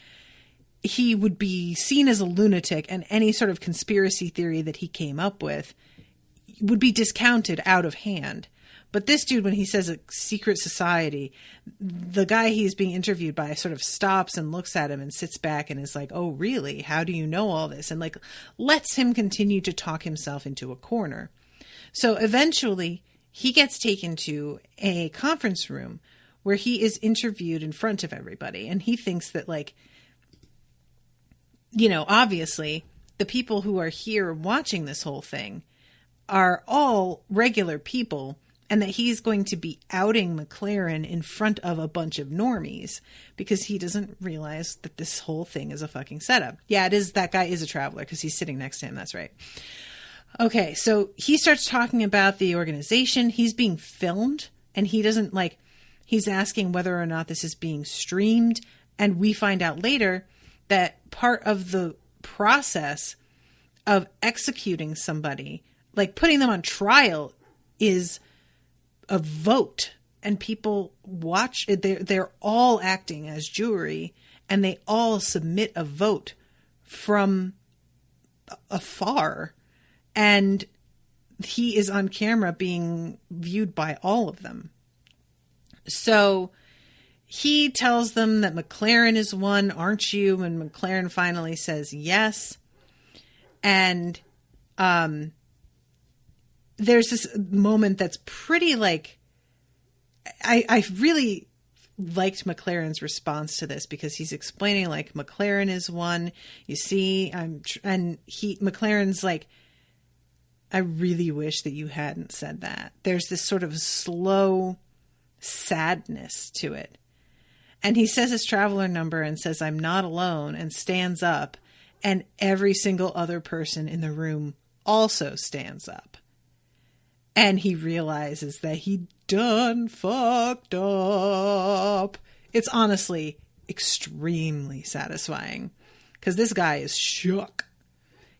B: he would be seen as a lunatic, and any sort of conspiracy theory that he came up with would be discounted out of hand. But this dude, when he says a secret society, the guy he's being interviewed by sort of stops and looks at him and sits back and is like, oh, really? How do you know all this? And like lets him continue to talk himself into a corner. So eventually he gets taken to a conference room where he is interviewed in front of everybody. And he thinks that, like, you know, obviously the people who are here watching this whole thing are all regular people, and that he's going to be outing McLaren in front of a bunch of normies because he doesn't realize that this whole thing is a fucking setup. Yeah, it is. That guy is a traveler because he's sitting next to him. That's right. Okay, so he starts talking about the organization. He's being filmed, and he doesn't like, he's asking whether or not this is being streamed. And we find out later that part of the process of executing somebody, like putting them on trial, is a vote, and people watch. They're all acting as jury, and they all submit a vote from afar, and he is on camera being viewed by all of them. So he tells them that McLaren is one, aren't you? And McLaren finally says yes. And there's this moment that's pretty like, I really liked McLaren's response to this, because he's explaining like McLaren is one, you see, McLaren's like, I really wish that you hadn't said that. There's this sort of slow sadness to it. And he says his traveler number and says, I'm not alone, and stands up, and every single other person in the room also stands up. And he realizes that he done fucked up. It's honestly extremely satisfying, because this guy is shook.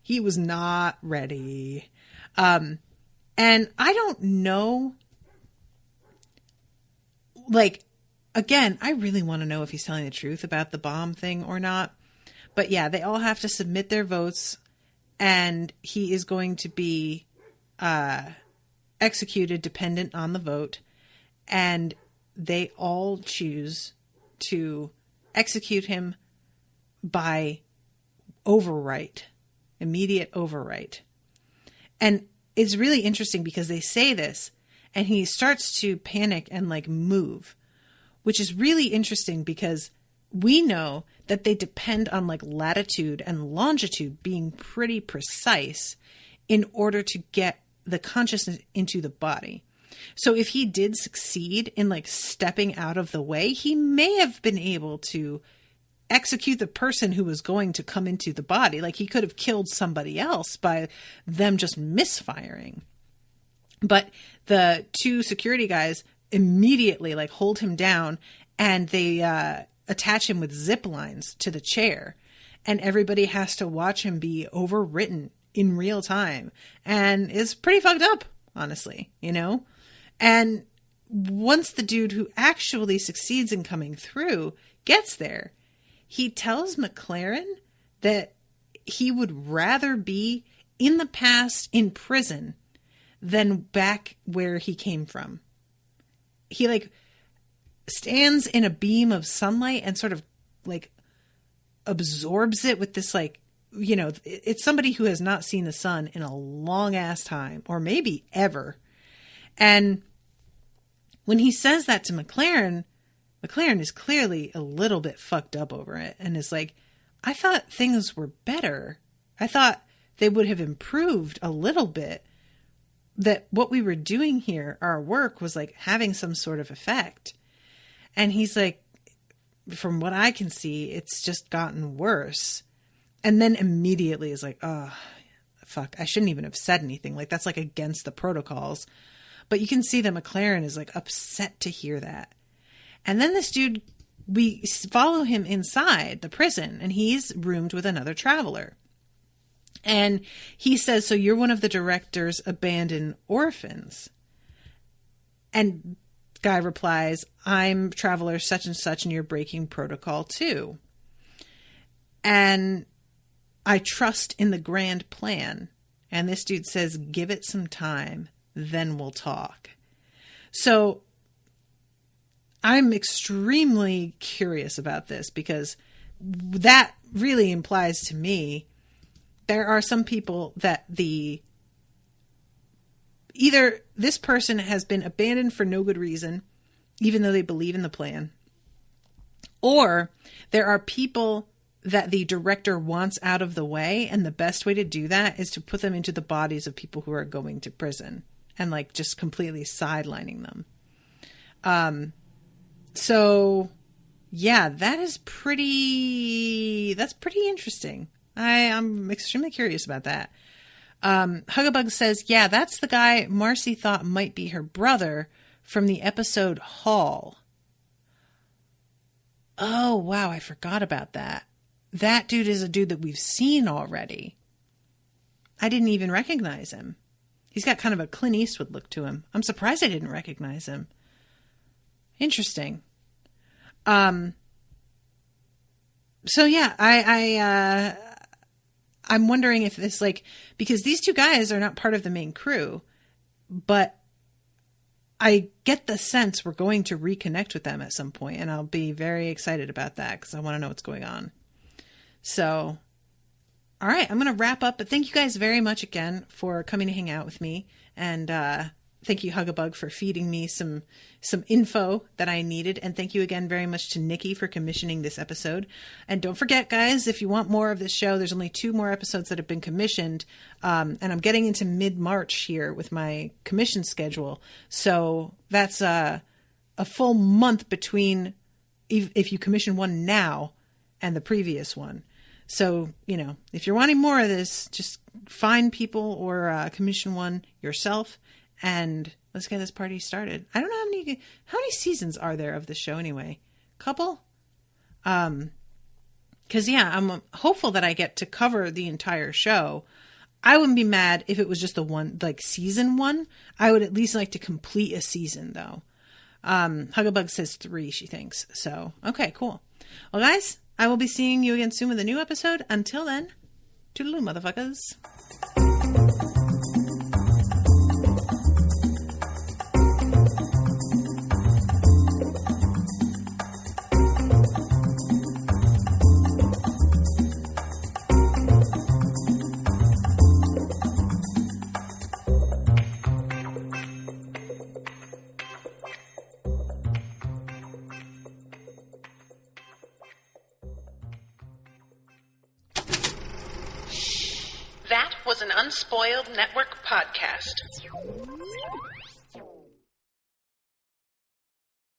B: He was not ready. And I don't know, like, again, I really want to know if he's telling the truth about the bomb thing or not. But yeah, they all have to submit their votes, and he is going to be executed dependent on the vote, and they all choose to execute him by overwrite, immediate overwrite. And it's really interesting because they say this, and he starts to panic and like move, which is really interesting because we know that they depend on like latitude and longitude being pretty precise in order to get the consciousness into the body. So if he did succeed in like stepping out of the way, he may have been able to execute the person who was going to come into the body. Like he could have killed somebody else by them just misfiring. But the two security guys immediately like hold him down, and they attach him with zip lines to the chair, and everybody has to watch him be overwritten in real time. And it's pretty fucked up, honestly, you know? And once the dude who actually succeeds in coming through gets there, he tells McLaren that he would rather be in the past in prison than back where he came from. He like stands in a beam of sunlight and sort of like absorbs it with this like, you know, it's somebody who has not seen the sun in a long ass time, or maybe ever. And when he says that to McLaren, McLaren is clearly a little bit fucked up over it and is like, I thought things were better. I thought they would have improved a little bit. That what we were doing here, our work, was like having some sort of effect. And he's like, from what I can see, it's just gotten worse. And then immediately is like, oh, fuck, I shouldn't even have said anything. Like, that's like against the protocols. But you can see that McLaren is like upset to hear that. And then this dude, we follow him inside the prison, and he's roomed with another traveler. And he says, so you're one of the director's abandoned orphans. And guy replies, I'm traveler such and such, and you're breaking protocol too. And I trust in the grand plan. And this dude says, give it some time, then we'll talk. So I'm extremely curious about this, because that really implies to me there are some people that either this person has been abandoned for no good reason, even though they believe in the plan, or there are people that the director wants out of the way, and the best way to do that is to put them into the bodies of people who are going to prison and like just completely sidelining them. So yeah, that's pretty interesting. I'm extremely curious about that. Hugabug says, yeah, that's the guy Marcy thought might be her brother from the episode Hall. Oh, wow, I forgot about that. That dude is a dude that we've seen already. I didn't even recognize him. He's got kind of a Clint Eastwood look to him. I'm surprised I didn't recognize him. Interesting. So yeah, I'm wondering if this, like, because these two guys are not part of the main crew, but I get the sense we're going to reconnect with them at some point, and I'll be very excited about that because I want to know what's going on. So, all right, I'm going to wrap up, but thank you guys very much again for coming to hang out with me, and thank you, Hugabug, for feeding me some info that I needed. And thank you again very much to Nikki for commissioning this episode. And don't forget, guys, if you want more of this show, there's only 2 more episodes that have been commissioned. And I'm getting into mid-March here with my commission schedule. So that's a full month between if you commission one now and the previous one. So, you know, if you're wanting more of this, just find people or commission one yourself. And let's get this party started. I don't know how many seasons are there of the show anyway? Couple? 'Cause yeah, I'm hopeful that I get to cover the entire show. I wouldn't be mad if it was just the one, like season 1. I would at least like to complete a season though. Hugabug says 3, she thinks. So, okay, cool. Well, guys, I will be seeing you again soon with a new episode. Until then, toodaloo, motherfuckers.
A: That was an Unspoiled Network podcast.